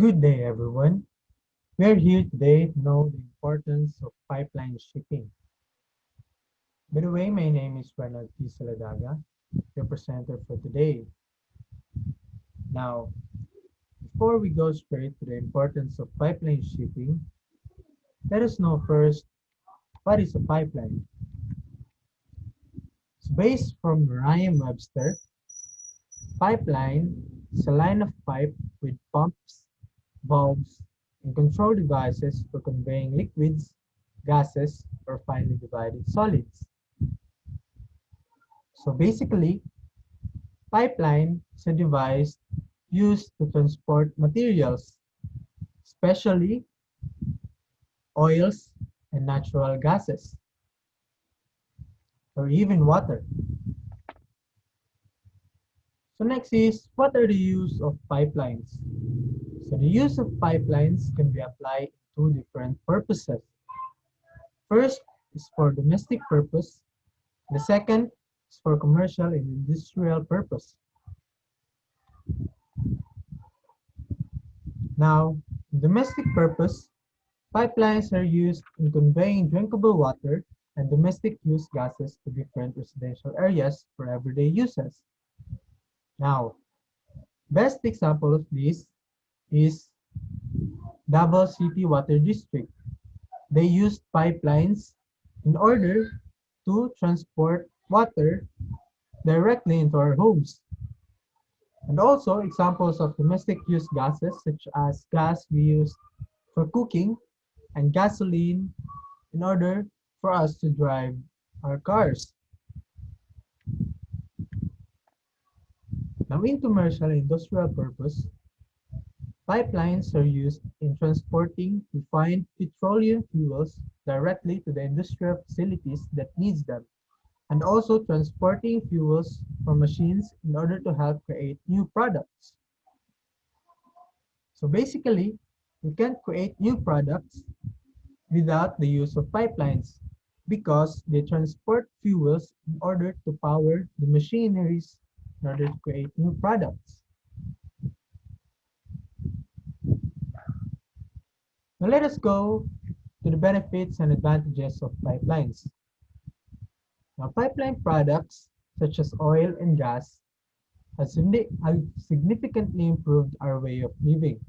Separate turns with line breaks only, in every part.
Good day, everyone. We're here today to know the importance of pipeline shipping. By the way, my name is Ronald T. Saladaga, your presenter for today. Now, before we go straight to the importance of pipeline shipping, let us know first what is a pipeline. It's based from Merriam-Webster. Pipeline is a line of pipe with pumps, valves, and control devices for conveying liquids, gases, or finely divided solids. So basically, pipeline is a device used to transport materials, especially oils and natural gases, or even water. So next is, what are the use of pipelines? So the use of pipelines can be applied in two different purposes. First is for domestic purpose. The second is for commercial and industrial purpose. Now, in domestic purpose, pipelines are used in conveying drinkable water and domestic use gases to different residential areas for everyday uses. Now, best example of this is Davao City Water District. They used pipelines in order to transport water directly into our homes. And also examples of domestic use gases such as gas we use for cooking and gasoline in order for us to drive our cars. Now in commercial and industrial purpose, pipelines are used in transporting refined petroleum fuels directly to the industrial facilities that needs them, and also transporting fuels from machines in order to help create new products. So basically, we can't create new products without the use of pipelines because they transport fuels in order to power the machineries in order to create new products. Now let us go to the benefits and advantages of pipelines. Now pipeline products such as oil and gas have significantly improved our way of living,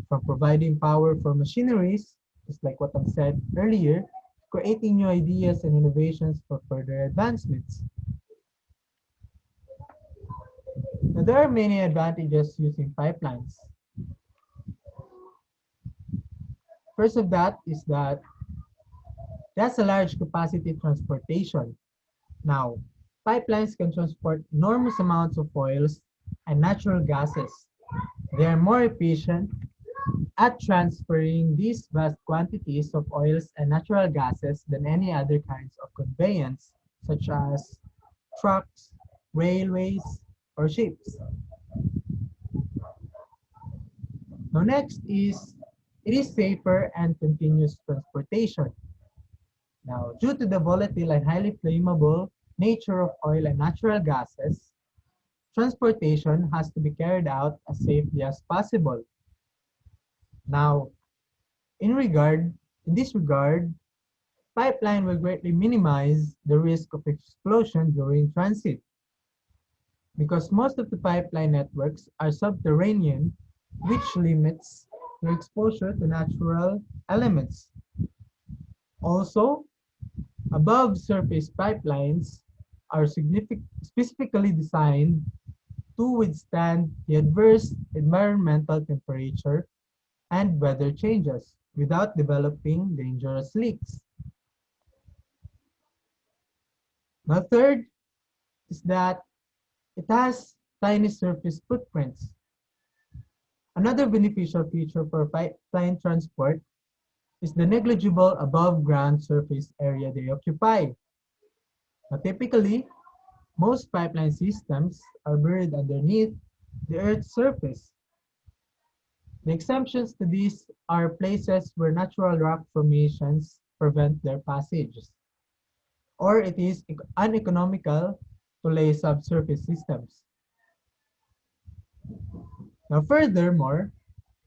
from providing power for machineries, just like what I've said earlier, creating new ideas and innovations for further advancements. Now, there are many advantages using pipelines. First of that is that that's a large capacity transportation. Now, pipelines can transport enormous amounts of oils and natural gases. They are more efficient at transferring these vast quantities of oils and natural gases than any other kinds of conveyance, such as trucks, railways, or ships. Now next is, it is safer and continuous transportation. Now, due to the volatile and highly flammable nature of oil and natural gases, transportation has to be carried out as safely as possible. Now, in this regard, pipeline will greatly minimize the risk of explosion during transit because most of the pipeline networks are subterranean, which limits the exposure to natural elements. Also, above surface pipelines are specifically designed to withstand the adverse environmental temperature and weather changes without developing dangerous leaks. Now, third is that it has tiny surface footprints. Another beneficial feature for pipeline transport is the negligible above-ground surface area they occupy. Now, typically, most pipeline systems are buried underneath the Earth's surface. The exemptions to these are places where natural rock formations prevent their passage, or it is uneconomical to lay subsurface systems. Now, furthermore,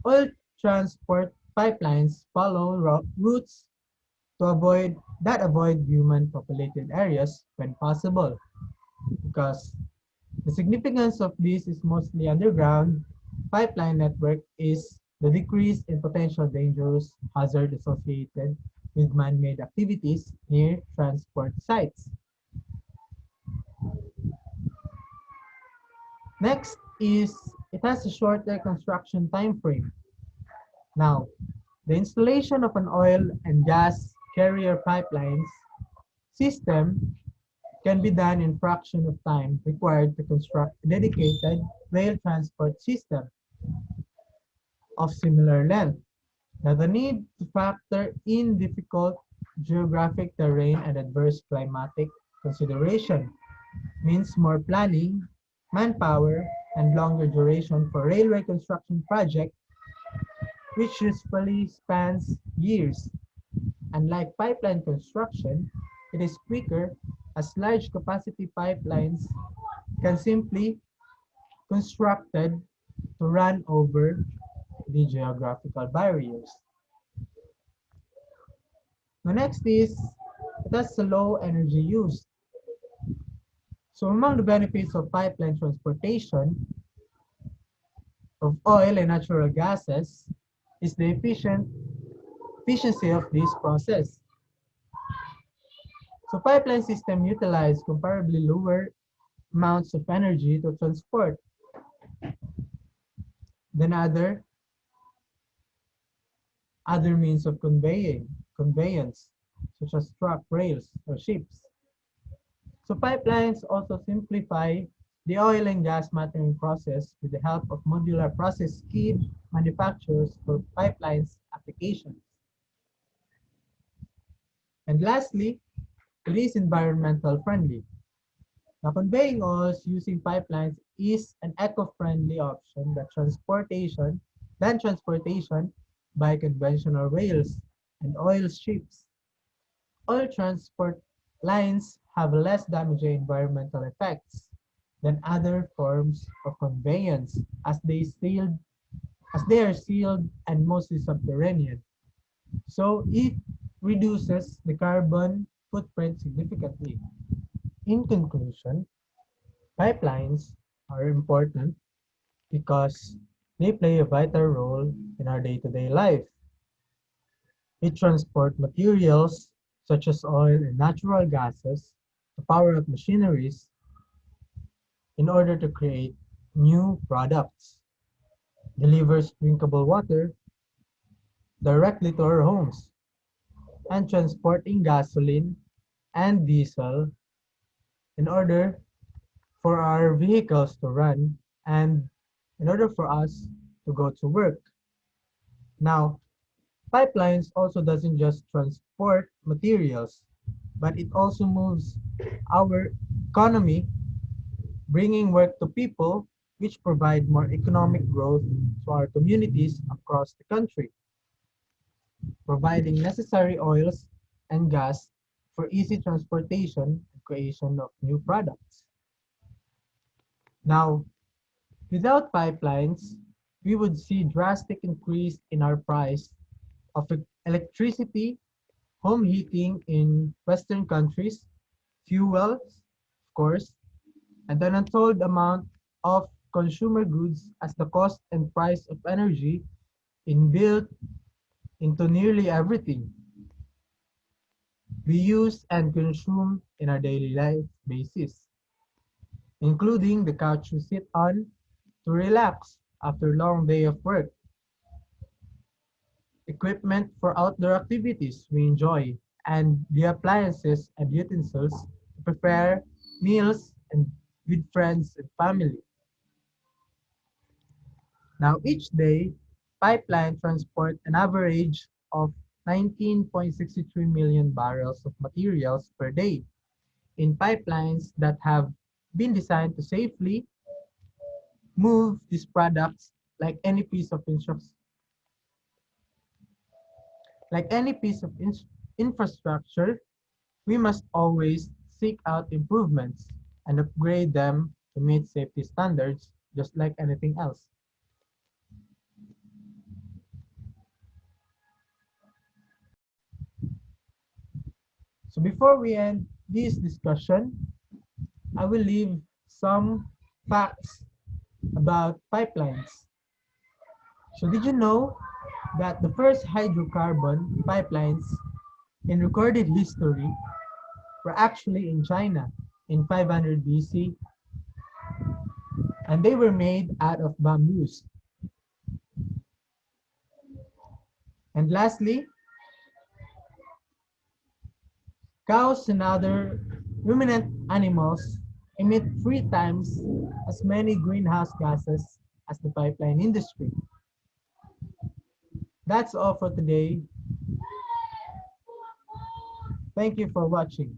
oil transport pipelines follow routes avoid human populated areas when possible, because the significance of this is mostly underground pipeline network is the decrease in potential dangerous hazard associated with man-made activities near transport sites. Next is it has a shorter construction time frame. Now, the installation of an oil and gas carrier pipelines system can be done in fraction of time required to construct a dedicated rail transport system of similar length. Now, the need to factor in difficult geographic terrain and adverse climatic consideration means more planning, manpower, and longer duration for railway construction projects, which usually spans years. Unlike pipeline construction, it is quicker as large capacity pipelines can simply constructed to run over the geographical barriers. The next is it has a low energy use. So among the benefits of pipeline transportation of oil and natural gases is the efficiency of this process. So pipeline system utilize comparably lower amounts of energy to transport than other means of conveyance, such as truck, rails, or ships. So pipelines also simplify the oil and gas metering process with the help of modular process kit manufacturers for pipelines applications. And lastly, it is environmental friendly. Now, conveying oils using pipelines is an eco-friendly option than transportation by conventional rails and oil ships. Oil transport lines have less damaging environmental effects than other forms of conveyance as they are sealed and mostly subterranean. So it reduces the carbon footprint significantly. In conclusion, pipelines are important because they play a vital role in our day-to-day life. They transport materials such as oil and natural gases to power up machineries in order to create new products, delivers drinkable water directly to our homes, and transporting gasoline and diesel in order for our vehicles to run and in order for us to go to work. Now, pipelines also doesn't just transport materials, but it also moves our economy, bringing work to people, which provide more economic growth to our communities across the country, providing necessary oils and gas for easy transportation and creation of new products. Now, without pipelines, we would see drastic increase in our price of electricity, home heating in Western countries, fuels, of course, and an untold amount of consumer goods as the cost and price of energy inbuilt into nearly everything we use and consume in our daily life basis, including the couch we sit on to relax after a long day of work, equipment for outdoor activities we enjoy, and the appliances and utensils to prepare meals and with friends and family. Now, each day, pipeline transport an average of 19.63 million barrels of materials per day in pipelines that have been designed to safely move these products like any piece of infrastructure. We must always seek out improvements and upgrade them to meet safety standards just like anything else. So before we end this discussion, I will leave some facts about pipelines. So did you know that the first hydrocarbon pipelines in recorded history were actually in China in 500 BC, and they were made out of bamboos. And lastly, cows and other ruminant animals emit 3 times as many greenhouse gases as the pipeline industry. That's all for today. Thank you for watching.